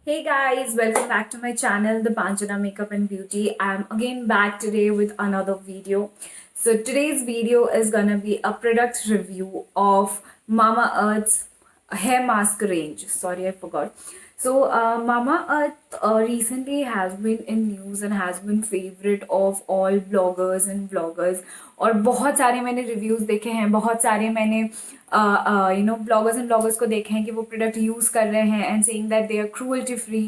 Hey guys, welcome back to my channel, The Panchana Makeup and Beauty. I'm again back today with another video. So today's video is gonna be a product review of Mama Earth's hair mask range. Sorry, I forgot. So Mama Earth recently has been in news and has been favorite of all bloggers and vloggers. और बहुत सारे मैंने reviews देखे हैं, बहुत सारे मैंने bloggers and bloggers को देखे हैं कि वो प्रोडक्ट यूज़ कर रहे हैं and saying that they are cruelty free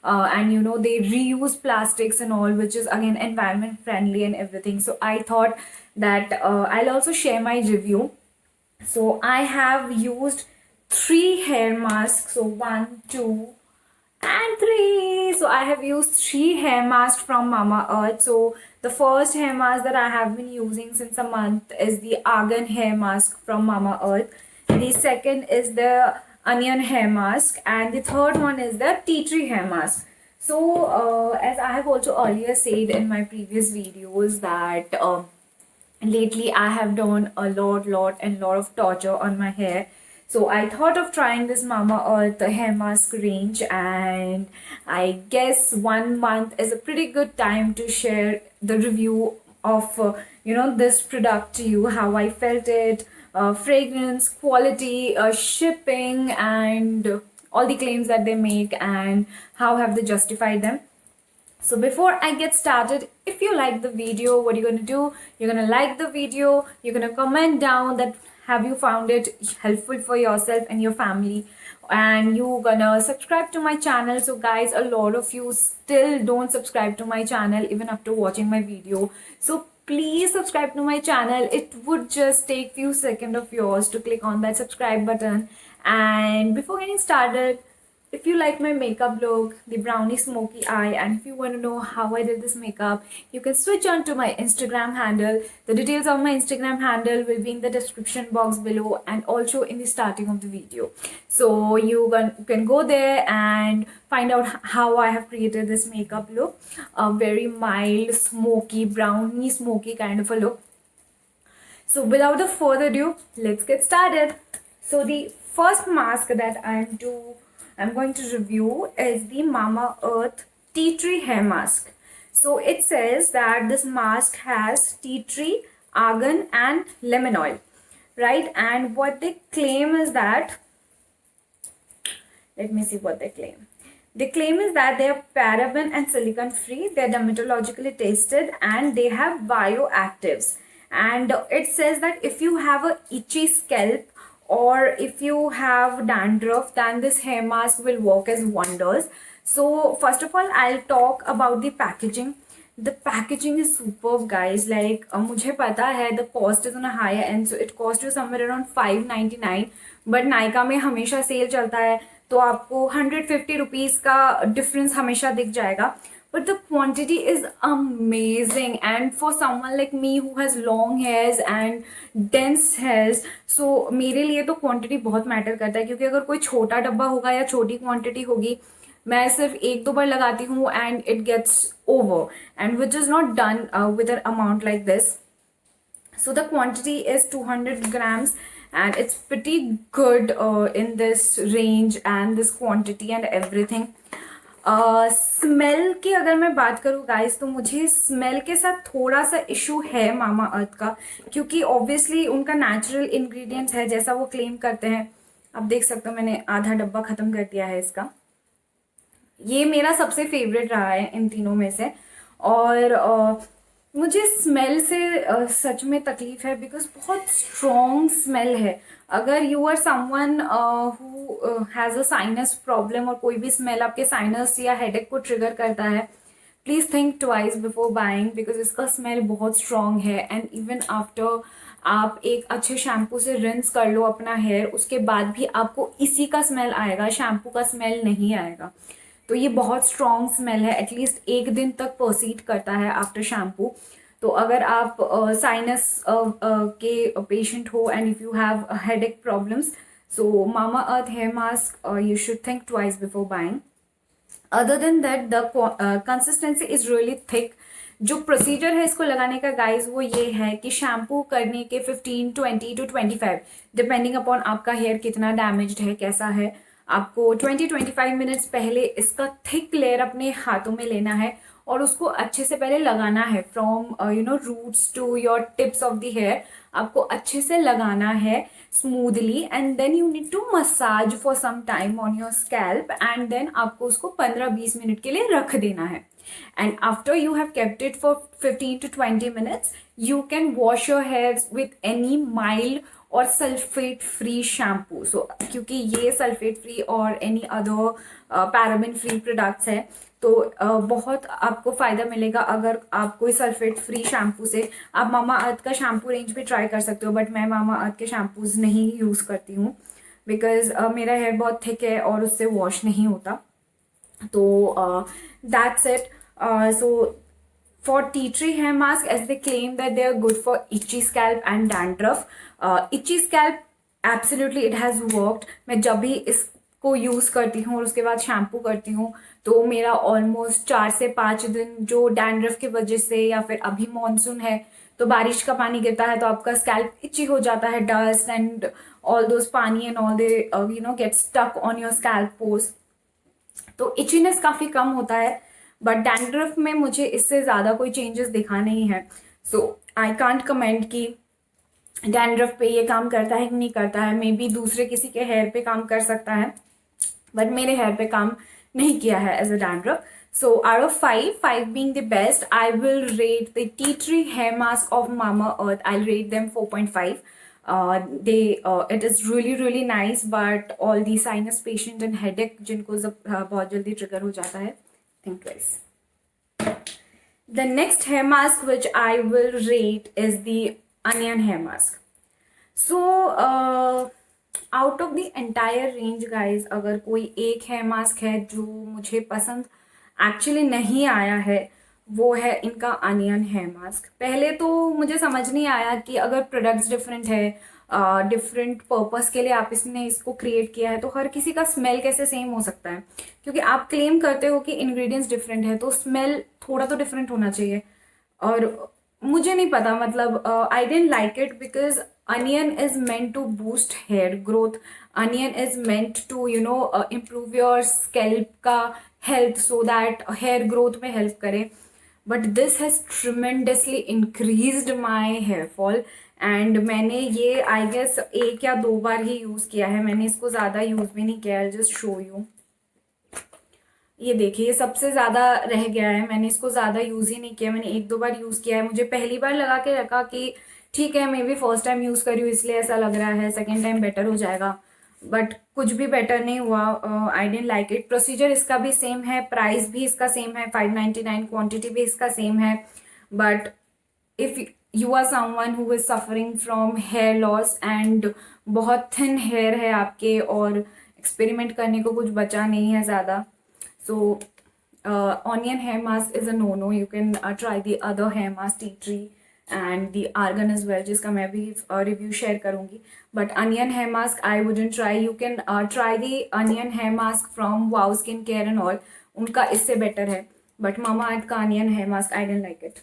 and they reuse plastics and all, which is again environment friendly and everything. So I thought that I'll also share my review. So I have used 3 hair masks. So 1, 2, and 3. So I have used 3 hair masks from Mama Earth. So the first hair mask that I have been using since a month is the Argan hair mask from Mama Earth. The second is the onion hair mask, and the third one is the tea tree hair mask. So as I have also earlier said in my previous videos that lately I have done a lot of torture on my hair. So I thought of trying this Mama Earth hair mask range, and I guess 1 month is a pretty good time to share the review of this product to you, how I felt it, fragrance, quality, shipping, and all the claims that they make and how have they justified them. So before I get started, if you like the video, what you're gonna do, you're gonna like the video, you're gonna comment down that have you found it helpful for yourself and your family, and you're gonna subscribe to my channel. So guys, a lot of you still don't subscribe to my channel even after watching my video. So please subscribe to my channel. It would just take few seconds of yours to click on that subscribe button. And before getting started, if you like my makeup look, the brownie smoky eye, and if you want to know how I did this makeup, you can switch on to my Instagram handle. The details of my Instagram handle will be in the description box below and also in the starting of the video. So you can go there and find out how I have created this makeup look. A very mild, smoky, brownie smoky kind of a look. So without a further ado, let's get started. So the first mask that I'm going to review is the Mama Earth Tea Tree Hair Mask. So it says that this mask has tea tree, argan, and lemon oil, right? And what they claim is that, let me see what they claim. The claim is that they are paraben and silicone free, they're dermatologically tested, and they have bioactives. And it says that if you have a itchy scalp or if you have dandruff, then this hair mask will work as wonders. So first of all, I'll talk about the packaging. The packaging is superb, guys. Like मुझे पता है the cost is on a higher end, so it cost you somewhere around 599. But Nykaa में हमेशा cell चलता है, तो आपको 150 rupees का डिफरेंस हमेशा दिख जाएगा. But the quantity is amazing, and for someone like me who has long hairs and dense hairs, so मेरे लिए तो quantity बहुत मैटर करता है, क्योंकि अगर कोई छोटा डब्बा होगा या छोटी quantity होगी, मैं सिर्फ 1-2 बार लगाती हूँ and it gets over, and which is not done with an amount like this. So the quantity is 200 grams and it's pretty good in this range and this quantity and everything. Smell की अगर मैं बात करूँ guys, तो मुझे smell के साथ थोड़ा सा इशू है मामा अर्थ का, क्योंकि ऑब्वियसली उनका नेचुरल इंग्रेडिएंट्स है जैसा वो क्लेम करते हैं. आप देख सकते हो मैंने आधा डब्बा ख़त्म कर दिया है इसका. ये मेरा सबसे फेवरेट रहा है इन तीनों में से. और मुझे स्मेल से सच में तकलीफ़ है, बिकॉज बहुत स्ट्रॉन्ग स्मेल है. अगर you are someone who has a sinus problem और कोई भी स्मेल आपके साइनस या हेडेक को ट्रिगर करता है, please think twice before buying, because इसका स्मेल बहुत स्ट्रॉन्ग है. एंड इवन आफ्टर आप एक अच्छे शैम्पू से रिंस कर लो अपना हेयर, उसके बाद भी आपको इसी का स्मेल आएगा, शैम्पू का स्मेल नहीं आएगा. तो ये बहुत स्ट्रॉन्ग स्मेल है, एटलीस्ट 1 दिन तक परसीड करता है आफ्टर शैम्पू. तो अगर आप साइनस के पेशेंट हो and if you have headache problems, so Mamaearth hair mask you should think twice before buying. Other than that the consistency is really thick. जो प्रोसीजर है इसको लगाने का गाइज वो ये है कि शैम्पू करने के 15, 20 to 25 डिपेंडिंग अपॉन आपका हेयर कितना डैमेज्ड है, कैसा है, आपको 20-25 मिनट्स पहले इसका थिक लेयर अपने हाथों में लेना है और उसको अच्छे से पहले लगाना है from roots to your tips of the hair. आपको अच्छे से लगाना है smoothly and then you need to massage for some time on your scalp and then आपको उसको 15-20 मिनट के लिए रख देना है। And after you have kept it for 15 to 20 minutes, you can wash your hairs with any mild और sulphate free shampoo. सो क्योंकि ये सल्फेट फ्री और any other paraben free products है तो बहुत आपको फ़ायदा मिलेगा अगर आप कोई सल्फेट फ्री शैम्पू से। आप मामा अर्थ का शैम्पू रेंज भी ट्राई कर सकते हो, बट मैं मामा अर्थ के शैम्पूज़ नहीं यूज़ करती हूँ बिकॉज मेरा हेयर बहुत थिक है और उससे वॉश नहीं होता। तो that's it. So for tea tree hair mask, as they claim that they are good for itchy scalp and dandruff. Itchy scalp, absolutely it has worked. मैं जब भी इसको यूज़ करती हूँ और उसके बाद शैम्पू करती हूँ तो मेरा ऑलमोस्ट 4 से 5 दिन जो डैंड्रफ की वजह से या फिर अभी मॉनसून है तो बारिश का पानी गिरता है तो आपका स्कैल्प इची हो जाता है, डस्ट एंड ऑल दोज पानी and all they get stuck on your scalp pores, तो इचीनेस काफ़ी कम होता है। बट डैंड्रफ में मुझे इससे ज़्यादा कोई चेंजेस दिखा नहीं है। सो आई कांट कमेंट कि डैंड्रफ पे ये काम करता है कि नहीं करता है। मे बी दूसरे किसी के हेयर पे काम कर सकता है बट मेरे हेयर पे काम नहीं किया है as a dandruff. So out of 5 being the best, I will rate the tea tree hair mask of Mama Earth. I'll rate them 4.5. It is really nice, but all the sinus patient and headache जिनको बहुत जल्दी trigger हो जाता है, think twice. The next hair mask which I will rate is the onion hair mask. So out of the entire range guys, अगर कोई एक hair mask है जो मुझे पसंद एक्चुअली नहीं आया है वो है इनका अनियन हेयर मास्क। पहले तो मुझे समझ नहीं आया कि अगर प्रोडक्ट्स डिफरेंट है, डिफरेंट पर्पस के लिए आप इसको क्रिएट किया है तो हर किसी का स्मेल कैसे सेम हो सकता है, क्योंकि आप क्लेम करते हो कि इंग्रेडिएंट्स डिफरेंट है तो स्मेल थोड़ा तो डिफरेंट होना चाहिए। और मुझे नहीं पता, मतलब I don't like it because onion is meant to boost hair growth. Onion is meant to improve your scalp का health so that hair growth में help करे, but this has tremendously increased my hair fall and मैंने ये I guess 1 या 2 बार ही use किया है, मैंने इसको ज़्यादा यूज़ भी नहीं किया है। जस्ट शो यू, ये देखिए ये सबसे ज़्यादा रह गया है, मैंने इसको ज़्यादा यूज़ ही नहीं किया, मैंने 1-2 बार यूज़ किया है। मुझे पहली बार लगा के रखा कि ठीक है may be first time use करी हूँ इसलिए ऐसा लग रहा है, सेकेंड टाइम बेटर हो जाएगा, बट कुछ भी बेटर नहीं हुआ। आई डेंट लाइक इट। प्रोसीजर इसका भी सेम है, प्राइस भी इसका सेम है 599, क्वांटिटी भी इसका सेम है, but if you are someone who is suffering from hair loss and बहुत थिन हेयर है आपके और एक्सपेरिमेंट करने को कुछ बचा नहीं है ज़्यादा, so onion hair mask is a no. You can try the other hair mask, tea tree and the argan is well, जिसका मैं भी रिव्यू शेयर करूँगी, but onion hair mask I wouldn't try. You can try the onion hair mask from wow skin care and all, उनका इससे better है, but Mamaearth का onion hair mask I don't like it.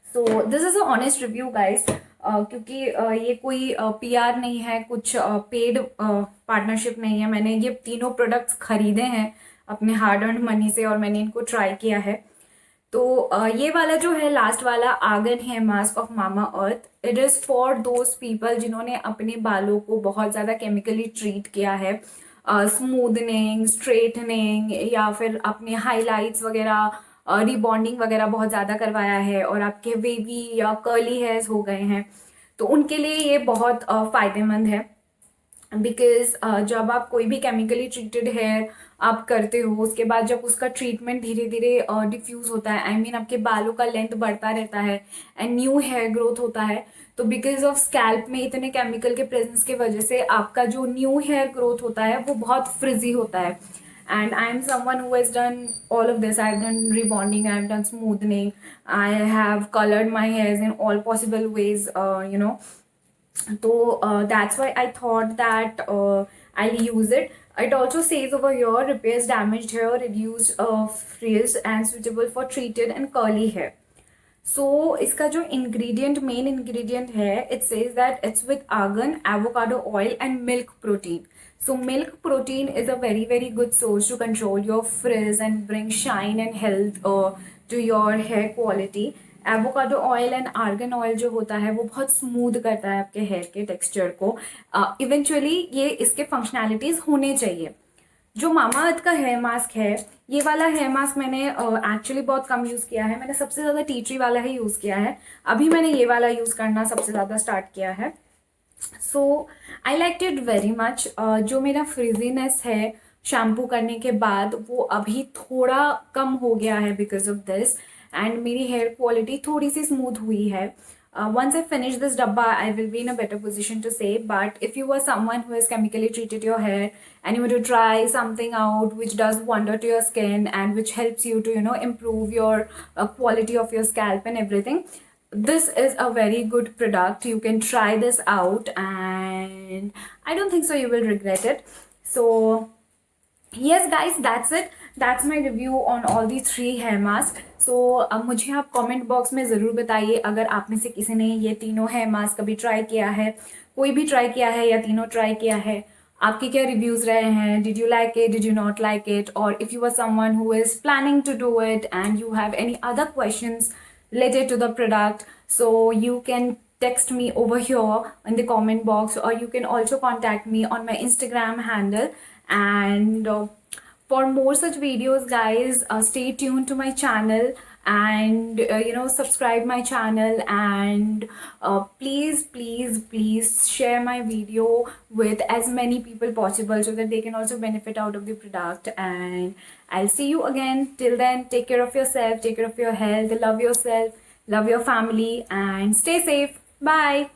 So this is a honest review guys, क्योंकि ये कोई PR नहीं है, कुछ पेड पार्टनरशिप नहीं है। मैंने ये तीनों प्रोडक्ट्स खरीदे हैं अपने हार्ड अर्न मनी से और मैंने इनको ट्राई किया है। तो ये वाला जो है लास्ट वाला argan hair mask of Mamaearth, it is for those people जिन्होंने अपने बालों को बहुत ज़्यादा केमिकली ट्रीट किया है, स्मूदनिंग, स्ट्रेटनिंग या फिर अपने हाइलाइट्स वगैरह, रिबॉन्डिंग वगैरह बहुत ज़्यादा करवाया है और आपके वेवी या कर्ली हेयर्स हो गए हैं, तो उनके लिए ये बहुत फ़ायदेमंद है। बिकॉज जब आप कोई भी केमिकली ट्रीटेड हेयर आप करते हो उसके बाद जब उसका ट्रीटमेंट धीरे धीरे डिफ्यूज़ होता है, आई मीन आपके बालों का लेंथ बढ़ता रहता है एंड न्यू हेयर ग्रोथ होता है, तो बिकॉज ऑफ स्कैल्प में इतने केमिकल के प्रेजेंस की वजह से आपका जो न्यू हेयर ग्रोथ होता है वो बहुत फ्रिजी होता है। And I am someone who has done all of this. I've done rebonding, I've done smoothing, I have colored my hairs in all possible ways, So that's why I thought that I'll use it. It also says over here, repairs damaged hair, reduce frizz and suitable for treated and curly hair. इसका जो ingredient, main ingredient है, it says that it's with argan, avocado oil and milk protein. So milk protein is a very very good source to control your frizz and bring shine and health to your hair quality. Avocado oil and argan oil जो होता है वो बहुत smooth करता है आपके hair के texture को. इवेंचुअली ये इसके फंक्शनैलिटीज होने चाहिए. जो मामा अर्थ का हेयर मास्क है, ये वाला हेयर मास्क मैंने एक्चुअली बहुत कम यूज़ किया है. मैंने सबसे ज़्यादा टी ट्री वाला ही यूज़ किया है. अभी मैंने ये वाला यूज़ करना सबसे ज़्यादा स्टार्ट किया है. So I like it very much. जो मेरा फ्रिजीनेस है शैम्पू करने के बाद वो अभी थोड़ा कम हो गया है बिकॉज ऑफ दिस. एंड मेरी हेयर क्वालिटी थोड़ी सी स्मूथ हुई है. Once I finish this dabba, I will be in a better position to say. But if you are someone who has chemically treated your hair and you want to try something out which does wonder to your skin and which helps you to, improve your quality of your scalp and everything, this is a very good product. You can try this out and I don't think so you will regret it. So yes guys, that's it. That's my review on all the 3 hair masks. So अब मुझे आप comment box में ज़रूर बताइए अगर आप में से किसी ने ये तीनों हेयर मास्क कभी ट्राई किया है, कोई भी ट्राई किया है या तीनों ट्राई किया है. आपके क्या रिव्यूज़ रहे हैं? Did you like it, did you not like it? और if you are someone who is planning to do it and you have any other questions related to the product, so you can text me over here in the comment box, or you can also contact me on my Instagram handle. And for more such videos guys, stay tuned to my channel and subscribe my channel. And please share my video with as many people possible so that they can also benefit out of the product. And I'll see you again. Till then, take care of yourself, take care of your health, love yourself, love your family, and stay safe. Bye.